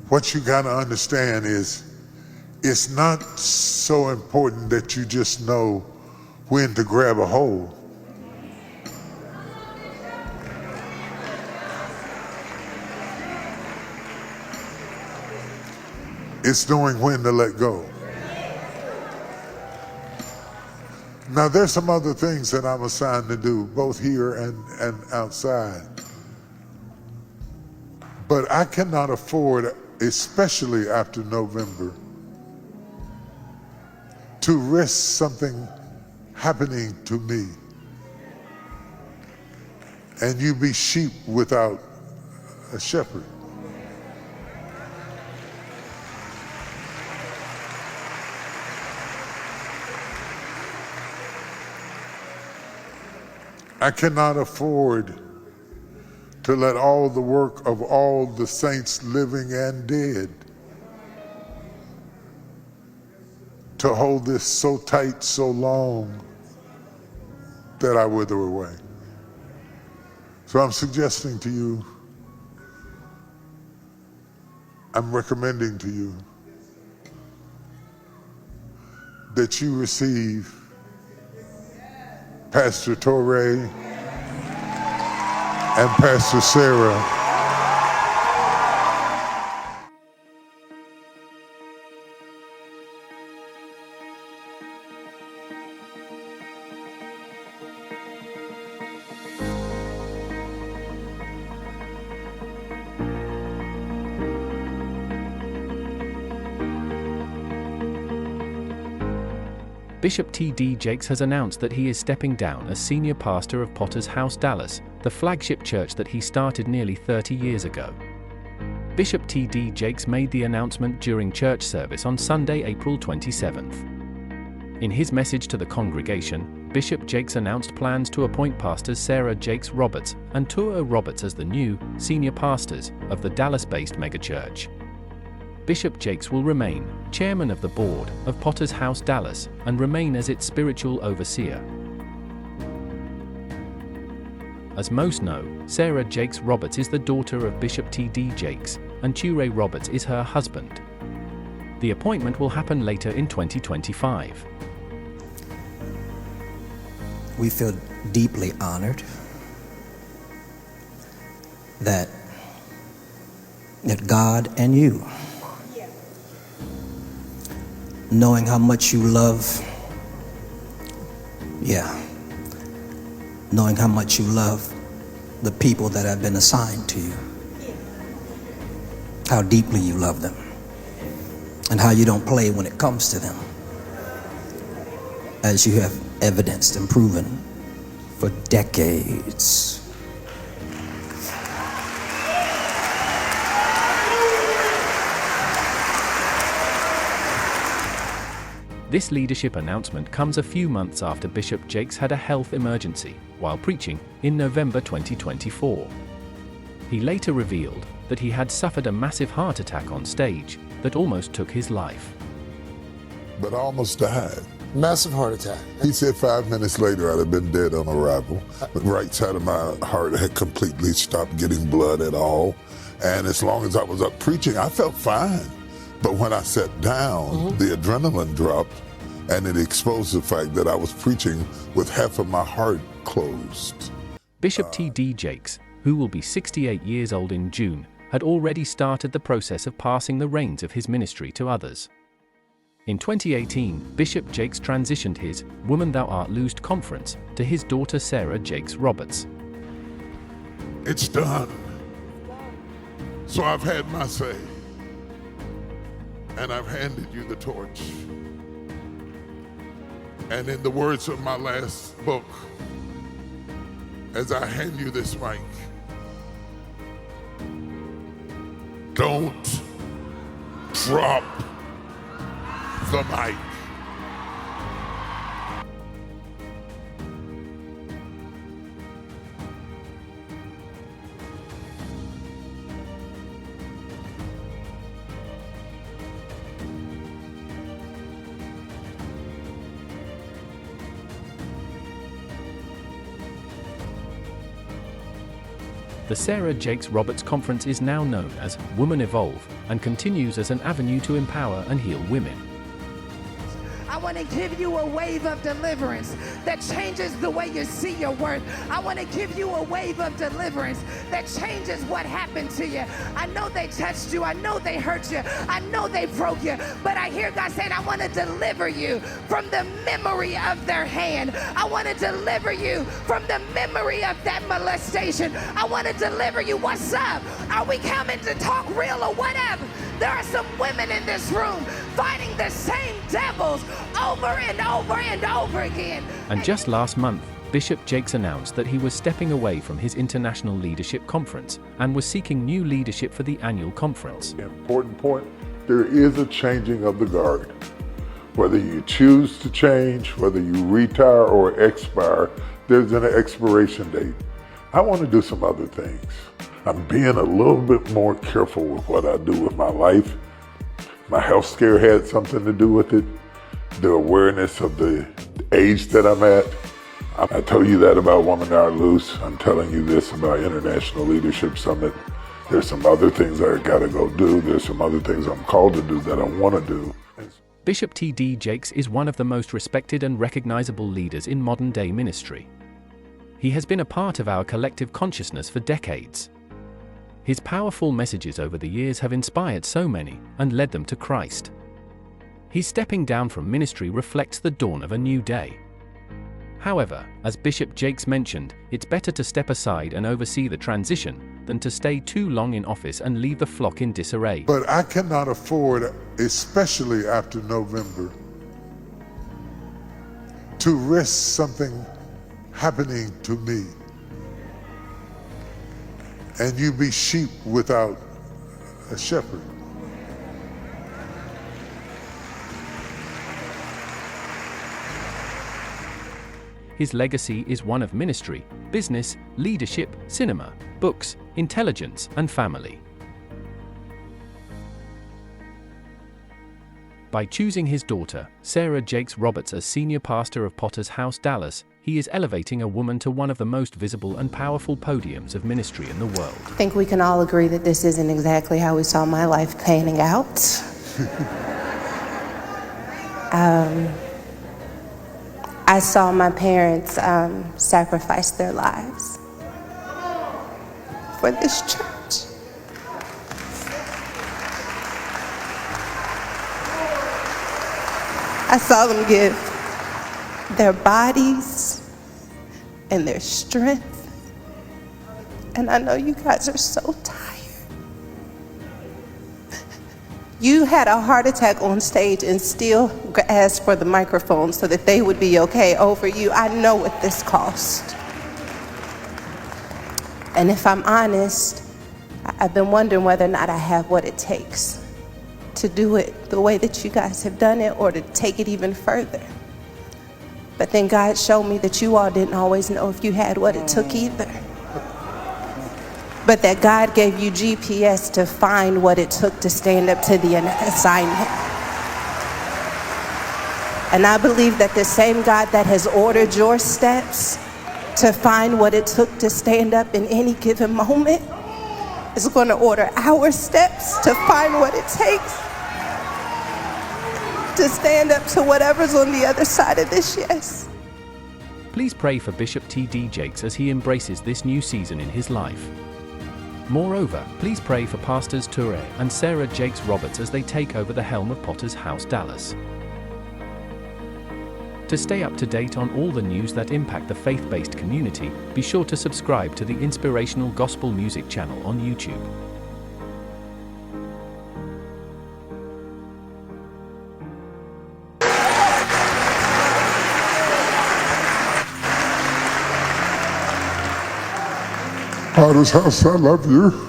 what you got to understand is it's not so important that you just know when to grab a hold. It's knowing when to let go. Now, there's some other things that I'm assigned to do, both here and outside. But I cannot afford, especially after November, to risk something happening to me and you be sheep without a shepherd. I cannot afford to let all the work of all the saints living and dead to hold this so tight, so long that I wither away. So I'm suggesting to you, I'm recommending to you that you receive Pastor Toure and Pastor Sarah Bishop T.D. Jakes has announced that he is stepping down as senior pastor of Potter's House Dallas, the flagship church that he started nearly 30 years ago. Bishop T.D. Jakes made the announcement during church service on Sunday, April 27th. In his message to the congregation, Bishop Jakes announced plans to appoint pastors Sarah Jakes Roberts and Toure Roberts as the new, senior pastors of the Dallas-based megachurch. Bishop Jakes will remain chairman of the board of Potter's House Dallas and remain as its spiritual overseer. As most know, Sarah Jakes Roberts is the daughter of Bishop T.D. Jakes, and Toure Roberts is her husband. The appointment will happen later in 2025. We feel deeply honored that God and you, knowing how much you love, knowing how much you love the people that have been assigned to you, how deeply you love them, and how you don't play when it comes to them, as you have evidenced and proven for decades. This leadership announcement comes a few months after Bishop Jakes had a health emergency while preaching in November 2024. He later revealed that he had suffered a massive heart attack on stage that almost took his life. but I almost died. Massive heart attack. He said 5 minutes later I'd have been dead on arrival. The right side of my heart had completely stopped getting blood at all. And as long as I was up preaching, I felt fine. But when I sat down, the adrenaline dropped, and it exposed the fact that I was preaching with half of my heart closed. Bishop T.D. Jakes, who will be 68 years old in June, had already started the process of passing the reins of his ministry to others. In 2018, Bishop Jakes transitioned his Woman Thou Art Loosed conference to his daughter Sarah Jakes Roberts. It's done. So I've had my say, and I've handed you the torch. And in the words of my last book, as I hand you this mic, don't drop the mic. The Sarah Jakes Roberts Conference is now known as Women Evolve and continues as an avenue to empower and heal women. I want to give you a wave of deliverance that changes the way you see your worth. I want to give you a wave of deliverance that changes what happened to you. I know they touched you. I know they hurt you. I know they broke you. But I hear God saying, I want to deliver you from the memory of their hand. I want to deliver you from the memory of that molestation. I want to deliver you. What's up? Are we coming to talk real or whatever? There are some women in this room fighting the same devils over and over and over again. And just last month, Bishop Jakes announced that he was stepping away from his International Leadership Conference and was seeking new leadership for the annual conference. Important point, there is a changing of the guard. Whether you choose to change, whether you retire or expire, there's an expiration date. I want to do some other things. I'm being a little bit more careful with what I do with my life. My health scare had something to do with it. The awareness of the age that I'm at. I told you that about Women Are Loose. I'm telling you this about International Leadership Summit. There's some other things I gotta go do. There's some other things I'm called to do that I wanna do. Bishop T.D. Jakes is one of the most respected and recognizable leaders in modern-day ministry. He has been a part of our collective consciousness for decades. His powerful messages over the years have inspired so many and led them to Christ. His stepping down from ministry reflects the dawn of a new day. However, as Bishop Jakes mentioned, it's better to step aside and oversee the transition than to stay too long in office and leave the flock in disarray. But I cannot afford, especially after November, to risk something happening to me and you be sheep without a shepherd. His legacy is one of ministry, business, leadership, cinema, books, intelligence, and family. By choosing his daughter, Sarah Jakes Roberts, as senior pastor of Potter's House, Dallas, he is elevating a woman to one of the most visible and powerful podiums of ministry in the world. I think we can all agree that this isn't exactly how we saw my life panning out. I saw my parents sacrifice their lives for this church. I saw them give their bodies and their strength. And I know you guys are so tired. You had a heart attack on stage and still asked for the microphone so that they would be okay over you. I know what this cost. And if I'm honest, I've been wondering whether or not I have what it takes to do it the way that you guys have done it, or to take it even further. But then God showed me that you all didn't always know if you had what it took either. But that God gave you GPS to find what it took to stand up to the assignment. And I believe that the same God that has ordered your steps to find what it took to stand up in any given moment is going to order our steps to find what it takes to stand up to whatever's on the other side of this yes. Please pray for Bishop T.D. Jakes as he embraces this new season in his life. Moreover, please pray for Pastors Toure and Sarah Jakes Roberts as they take over the helm of Potter's House, Dallas. To stay up to date on all the news that impact the faith-based community, be sure to subscribe to the Inspirational Gospel Music channel on YouTube. Potter's House, I love you.